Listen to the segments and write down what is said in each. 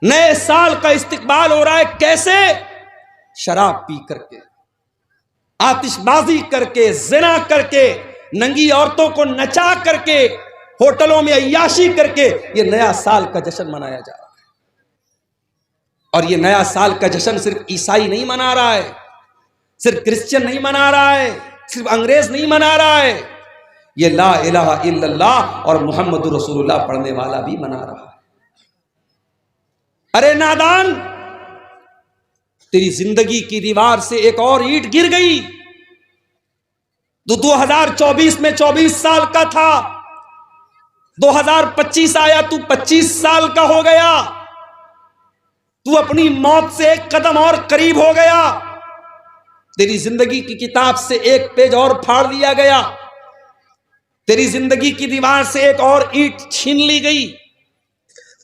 نئے سال کا استقبال ہو رہا ہے کیسے؟ شراب پی کر کے، آتش بازی کر کے، زنا کر کے، ننگی عورتوں کو نچا کر کے، ہوٹلوں میں عیاشی کر کے یہ نیا سال کا جشن منایا جا رہا ہے۔ اور یہ نیا سال کا جشن صرف عیسائی نہیں منا رہا ہے، صرف کرسچن نہیں منا رہا ہے، صرف انگریز نہیں منا رہا ہے، یہ لا الہ الا اللہ اور محمد رسول اللہ پڑھنے والا بھی منا رہا ہے۔ ارے نادان، تیری زندگی کی دیوار سے ایک اور اینٹ گر گئی۔ تو 2024 میں 24 سال کا تھا، 2025 آیا تو 25 سال کا ہو گیا، تو اپنی موت سے ایک قدم اور قریب ہو گیا، تیری زندگی کی کتاب سے ایک پیج اور پھاڑ دیا گیا، تیری زندگی کی دیوار سے ایک اور اینٹ چھین لی گئی،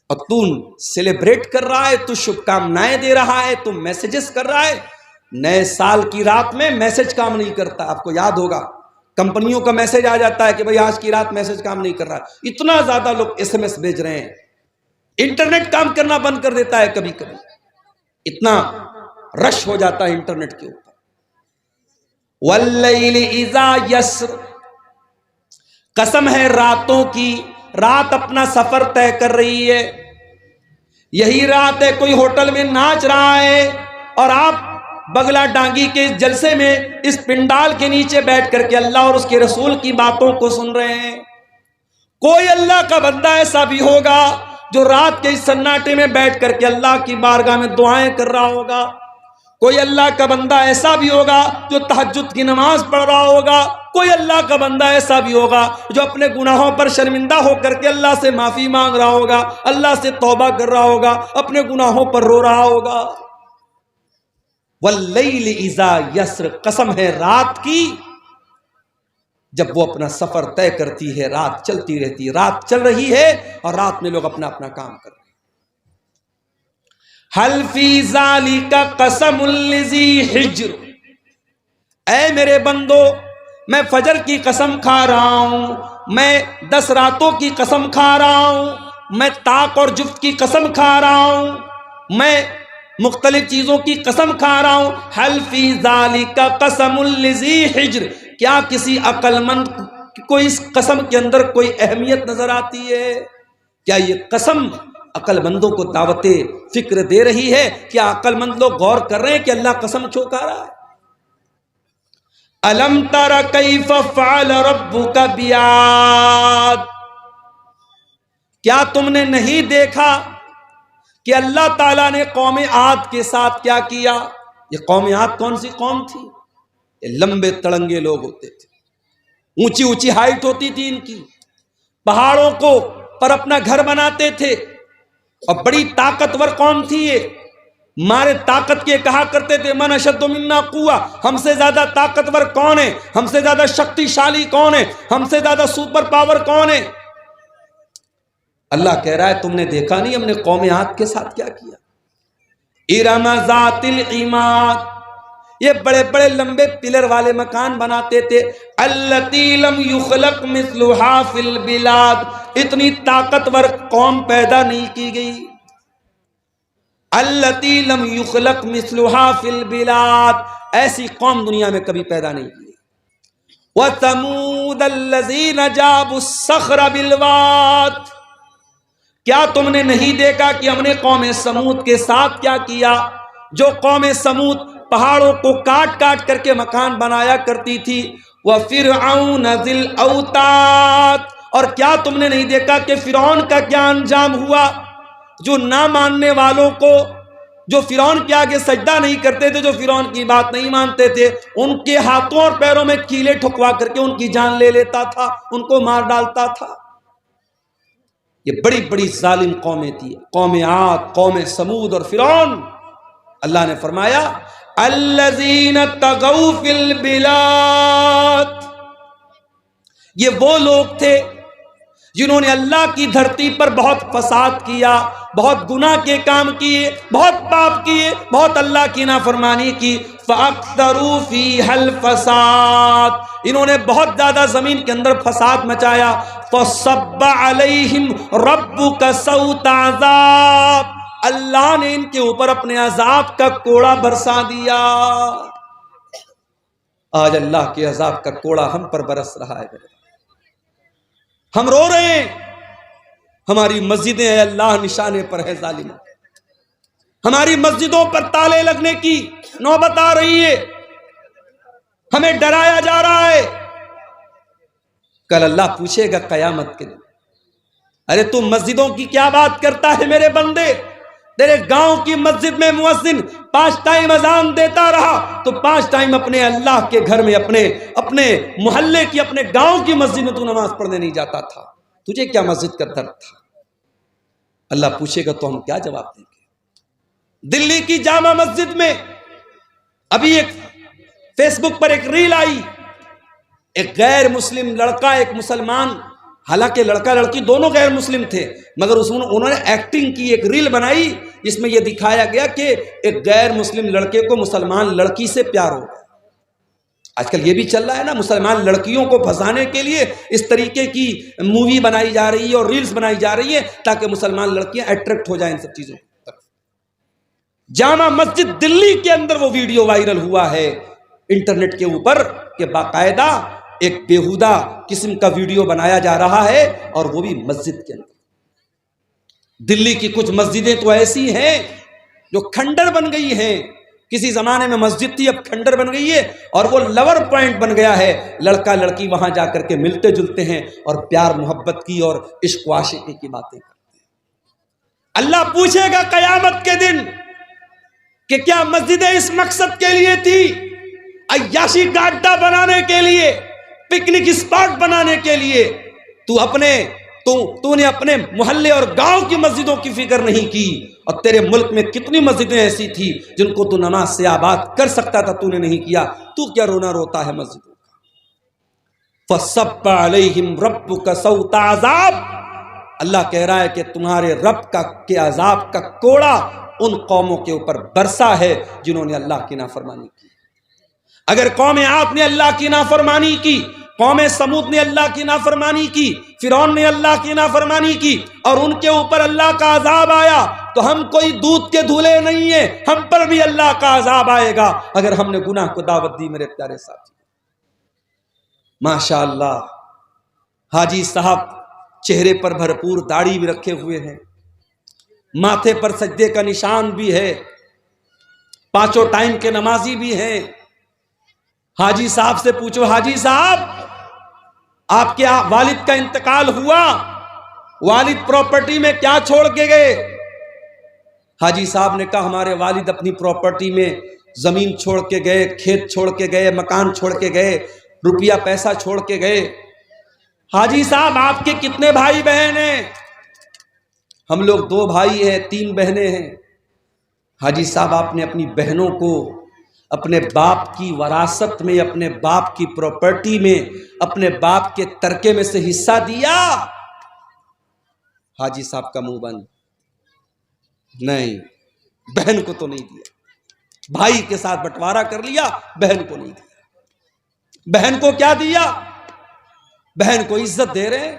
اور تو سیلیبریٹ کر رہا ہے، تو شبھ کامنائیں دے رہا ہے، تو میسیجز کر رہا ہے۔ نئے سال کی رات میں میسج کام نہیں کرتا، آپ کو یاد ہوگا کمپنیوں کا میسج آ جاتا ہے کہ بھئی آج کی رات میسج کام نہیں کر رہا، اتنا زیادہ لوگ ایس ایم ایس بھیج رہے ہیں، انٹرنیٹ کام کرنا بند کر دیتا ہے کبھی کبھی، اتنا رش ہو جاتا ہے انٹرنیٹ کے اوپر۔ واللیل اذا یسر، قسم ہے راتوں کی، رات اپنا سفر طے کر رہی ہے، یہی رات ہے کوئی ہوٹل میں ناچ رہا ہے اور آپ بگلا ڈانگی کے اس جلسے میں اس پنڈال کے نیچے بیٹھ کر کے اللہ اور اس کے رسول کی باتوں کو سن رہے ہیں۔ کوئی اللہ کا بندہ ایسا بھی ہوگا جو رات کے اس سناٹے میں بیٹھ کر کے اللہ کی بارگاہ میں دعائیں کر رہا ہوگا، کوئی اللہ کا بندہ ایسا بھی ہوگا جو تہجد کی نماز پڑھ رہا ہوگا، کوئی اللہ کا بندہ ایسا بھی ہوگا جو اپنے گناہوں پر شرمندہ ہو کر کے اللہ سے معافی مانگ رہا ہوگا، اللہ سے توبہ کر رہا ہوگا، اپنے گناہوں پر رو رہا ہوگا۔ واللیل اذا یسر، قسم ہے رات کی جب وہ اپنا سفر طے کرتی ہے، رات چلتی رہتی ہے، رات چل رہی ہے اور رات میں لوگ اپنا اپنا کام کر رہے ہیں۔ حل فی ذالک قسم لذی حجر، اے میرے بندو میں فجر کی قسم کھا رہا ہوں، میں 10 راتوں کی قسم کھا رہا ہوں، میں طاق اور جفت کی قسم کھا رہا ہوں، میں مختلف چیزوں کی قسم کھا رہا ہوں۔ حل فی ذالک قسم لذی حجر، کیا کسی عقل مند کو اس قسم کے اندر کوئی اہمیت نظر آتی ہے؟ کیا یہ قسم عقل مندوں کو دعوت فکر دے رہی ہے؟ کیا عقل مند لوگ غور کر رہے ہیں کہ اللہ قسم چوکا رہا ہے؟ الم تر کیف فعل ربک بعاد، کیا تم نے نہیں دیکھا کہ اللہ تعالیٰ نے قوم عاد کے ساتھ کیا کیا؟ یہ قوم عاد کون سی قوم تھی؟ یہ لمبے تڑنگے لوگ ہوتے تھے، اونچی اونچی ہائٹ ہوتی تھی ان کی، پہاڑوں کو پر اپنا گھر بناتے تھے، اور بڑی طاقتور قوم تھی یہ، مارے طاقت کے کہا کرتے تھے من اشد منا قوہ، ہم سے زیادہ طاقتور کون ہے، ہم سے زیادہ شکتی شالی کون ہے، ہم سے زیادہ سپر پاور کون ہے؟ اللہ کہہ رہا ہے تم نے دیکھا نہیں ہم نے قوم عاد کے ساتھ کیا کیا؟ ارم ذات العماد، یہ بڑے بڑے لمبے پلر والے مکان بناتے تھے، التی لم یخلق مثلها فی البلاد، اتنی طاقتور قوم پیدا نہیں کی گئی، التی لم یخلق مثلها فی البلاد، ایسی قوم دنیا میں کبھی پیدا نہیں کی۔ وثمود الذین جابوا الصخر بالواد، کیا تم نے نہیں دیکھا کہ ہم نے قوم سمود کے ساتھ کیا کیا؟ جو قوم سمود پہاڑوں کو کاٹ کاٹ کر کے مکان بنایا کرتی تھی۔ وَفِرْعَوْنَ ذِي الْأَوْتَادِ، اور کیا تم نے نہیں دیکھا کہ فرعون کا کیا انجام ہوا؟ جو نہ ماننے والوں کو، جو فرعون کے آگے سجدہ نہیں کرتے تھے، جو فرعون کی بات نہیں مانتے تھے، ان کے ہاتھوں اور پیروں میں کیلے ٹھکوا کر کے ان کی جان لے لیتا تھا، ان کو مار ڈالتا تھا۔ یہ بڑی بڑی ظالم قومیں تھی، قوم عاد، قوم سمود اور فرعون۔ اللہ نے فرمایا الذین طغوا فی البلاد، یہ وہ لوگ تھے جنہوں نے اللہ کی دھرتی پر بہت فساد کیا، بہت گناہ کے کام کیے، بہت پاپ کیے، بہت اللہ کی نافرمانی کی۔ فَأَكْثَرُوا فِيهَا الْفَسَادَ، انہوں نے بہت زیادہ زمین کے اندر فساد مچایا۔ فَصَبَّ عَلَيْهِمْ رَبُّكَ سَوْطَ عَذَابٍ، اللہ نے ان کے اوپر اپنے عذاب کا کوڑا برسا دیا۔ آج اللہ کے عذاب کا کوڑا ہم پر برس رہا ہے، ہم رو رہے ہیں۔ ہماری مسجدیں اے اللہ نشانے پر ہے ظالموں، ہماری مسجدوں پر تالے لگنے کی نوبت آ رہی ہے، ہمیں ڈرایا جا رہا ہے۔ کل اللہ پوچھے گا قیامت کے دن، ارے تم مسجدوں کی کیا بات کرتا ہے میرے بندے؟ تیرے گاؤں کی مسجد میں مؤذن 5 ٹائم اذان دیتا رہا تو 5 ٹائم اپنے اللہ کے گھر میں، اپنے محلے کی، اپنے گاؤں کی مسجد میں تو نماز پڑھنے نہیں جاتا تھا، تجھے کیا مسجد کا درد تھا؟ اللہ پوچھے گا تو ہم کیا جواب دیں گے؟ دلی کی جامع مسجد میں ابھی ایک فیس بک پر ایک ریل آئی، ایک غیر مسلم لڑکا ایک مسلمان، حالانکہ لڑکا لڑکی دونوں غیر مسلم تھے، مگر انہوں نے ایکٹنگ کی، ایک ریل بنائی جس میں یہ دکھایا گیا کہ ایک غیر مسلم لڑکے کو مسلمان لڑکی سے پیار ہو گیا۔ آج کل یہ بھی چل رہا ہے نا، مسلمان لڑکیوں کو پھنسانے کے لیے اس طریقے کی مووی بنائی جا رہی ہے اور ریلز بنائی جا رہی ہے تاکہ مسلمان لڑکیاں اٹریکٹ ہو جائیں ان سب چیزوں پر۔ جامع مسجد دلی کے اندر وہ ویڈیو وائرل ہوا ہے انٹرنیٹ کے اوپر کہ باقاعدہ ایک بیہودہ قسم کا ویڈیو بنایا جا رہا ہے اور وہ بھی مسجد کے اندر۔ دلی کی کچھ مسجدیں تو ایسی ہیں جو کھنڈر بن گئی ہیں، کسی زمانے میں مسجد تھی اب کھنڈر بن گئی ہے اور وہ لور پوائنٹ بن گیا ہے، لڑکا لڑکی وہاں جا کر کے ملتے جلتے ہیں اور پیار محبت کی اور عشق و عاشقی کی باتیں کرتے ہیں۔ اللہ پوچھے گا قیامت کے دن کہ کیا مسجدیں اس مقصد کے لیے تھی، عیاشی کا اڈا بنانے کے لیے، پکنک اسپاٹ بنانے کے لیے؟ تو نے اپنے محلے اور گاؤں کی مسجدوں کی فکر نہیں کی، اور تیرے ملک میں کتنی مسجدیں ایسی تھی جن کو تو نماز سے آباد کر سکتا تھا، تو نے نہیں کیا، تو کیا رونا روتا ہے مسجدوں کا؟ فَصَبَّ عَلَيْهِمْ رَبُّكَ سَوْطَ عَذَابٍ، اللہ کہہ رہا ہے کہ تمہارے رب کے عذاب کا کوڑا ان قوموں کے اوپر برسا ہے جنہوں نے اللہ کی نافرمانی کی۔ اگر قوم عاد نے اللہ کی نافرمانی کی، قوم سمود نے اللہ کی نافرمانی کی، فرعون نے اللہ کی نافرمانی کی اور ان کے اوپر اللہ کا عذاب آیا، تو ہم کوئی دودھ کے دھولے نہیں ہیں، ہم پر بھی اللہ کا عذاب آئے گا اگر ہم نے گناہ کو دعوت دی۔ میرے پیارے ساتھی، ماشاءاللہ حاجی صاحب چہرے پر بھرپور داڑھی بھی رکھے ہوئے ہیں، ماتھے پر سجدے کا نشان بھی ہے، 5 ٹائم کے نمازی بھی ہیں۔ حاجی صاحب سے پوچھو، حاجی صاحب آپ کے والد کا انتقال ہوا، والد پراپرٹی میں کیا چھوڑ کے گئے؟ حاجی صاحب نے کہا ہمارے والد اپنی پراپرٹی میں زمین چھوڑ کے گئے، کھیت چھوڑ کے گئے، مکان چھوڑ کے گئے، روپیہ پیسہ چھوڑ کے گئے۔ حاجی صاحب آپ کے کتنے بھائی بہن ہیں؟ ہم لوگ 2 بھائی ہیں، 3 بہنیں ہیں۔ حاجی صاحب آپ نے اپنی بہنوں کو اپنے باپ کی وراثت میں، اپنے باپ کی پراپرٹی میں، اپنے باپ کے ترکے میں سے حصہ دیا؟ حاجی صاحب کا منہ بند، نہیں، بہن کو تو نہیں دیا، بھائی کے ساتھ بٹوارا کر لیا، بہن کو نہیں دیا۔ بہن کو کیا دیا؟ بہن کو عزت دے رہے ہیں،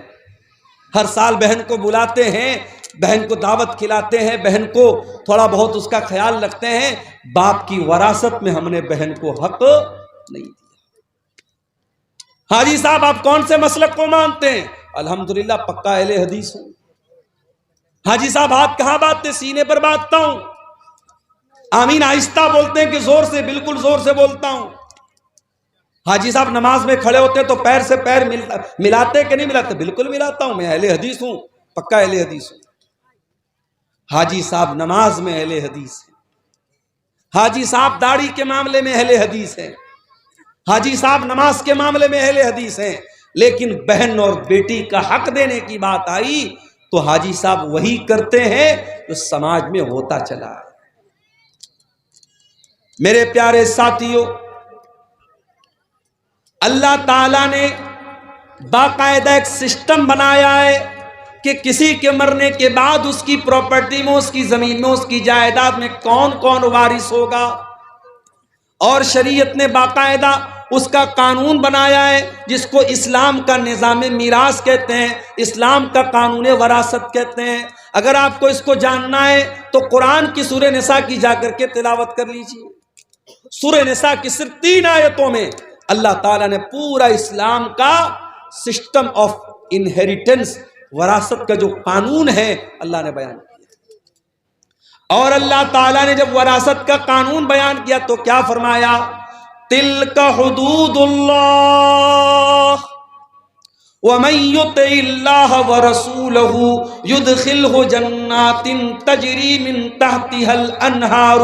ہر سال بہن کو بلاتے ہیں، بہن کو دعوت کھلاتے ہیں، بہن کو تھوڑا بہت اس کا خیال رکھتے ہیں۔ باپ کی وراثت میں ہم نے بہن کو حق نہیں دیا۔ حاجی صاحب آپ کون سے مسلک کو مانتے ہیں؟ الحمدللہ پکا اہل حدیث ہوں۔ حاجی صاحب ہاتھ کہاں باندھتے؟ سینے پر باندھتا ہوں۔ آمین آہستہ بولتے ہیں کہ زور سے؟ بالکل زور سے بولتا ہوں۔ حاجی صاحب نماز میں کھڑے ہوتے تو پیر سے پیر ملاتے کہ نہیں ملاتے؟ بالکل ملاتا ہوں، میں اہل حدیث ہوں، پکا اہل حدیث ہوں۔ حاجی صاحب نماز میں اہل حدیث ہیں، حاجی صاحب داڑھی کے معاملے میں اہل حدیث ہیں، حاجی صاحب نماز کے معاملے میں اہل حدیث ہیں، لیکن بہن اور بیٹی کا حق دینے کی بات آئی تو حاجی صاحب وہی کرتے ہیں جو سماج میں ہوتا چلا ہے۔ میرے پیارے ساتھیوں، اللہ تعالیٰ نے باقاعدہ ایک سسٹم بنایا ہے کہ کسی کے مرنے کے بعد اس کی پراپرٹی میں، اس کی زمین میں، اس کی جائیداد میں کون کون وارث ہوگا، اور شریعت نے باقاعدہ اس کا قانون بنایا ہے جس کو اسلام کا نظام میراث کہتے ہیں، اسلام کا قانون وراثت کہتے ہیں۔ اگر آپ کو اس کو جاننا ہے تو قرآن کی سورہ نساء کی جا کر کے تلاوت کر لیجیے. سورہ نساء کی صرف 3 آیتوں میں اللہ تعالیٰ نے پورا اسلام کا سسٹم آف انہیریٹنس، وراثت کا جو قانون ہے اللہ نے بیان کیا. اور اللہ تعالیٰ نے جب وراثت کا قانون بیان کیا تو کیا فرمایا؟ تلک حدود اللہ وَمَن يُطِعِ اللَّهَ وَرَسُولَهُ يُدْخِلْهُ جَنَّاتٍ تَجْرِي مِن تَحْتِهَا الْأَنْهَارُ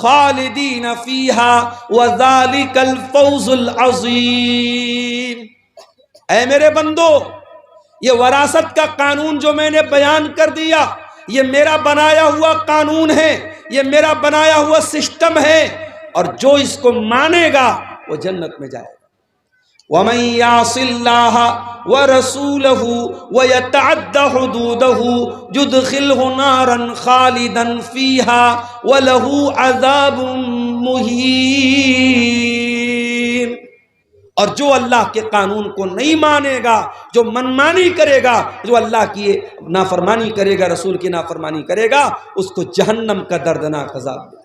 خَالِدِينَ فِيهَا وَذَلِكَ الْفَوْزُ الْعَظِيمُ. اے میرے بندو، یہ وراثت کا قانون جو میں نے بیان کر دیا، یہ میرا بنایا ہوا قانون ہے، یہ میرا بنایا ہوا سسٹم ہے، اور جو اس کو مانے گا وہ جنت میں جائے گا. وَمَن يَعْصِ اللَّهَ وَرَسُولَهُ وَيَتَعَدَّ حُدُودَهُ يُدْخِلْهُ نَارًا خَالِدًا فِيهَا وَلَهُ عَذَابٌ مُهِينٌ. اور جو اللہ کے قانون کو نہیں مانے گا، جو منمانی کرے گا، جو اللہ کی نافرمانی کرے گا، رسول کی نافرمانی کرے گا، اس کو جہنم کا دردناک عذاب دے.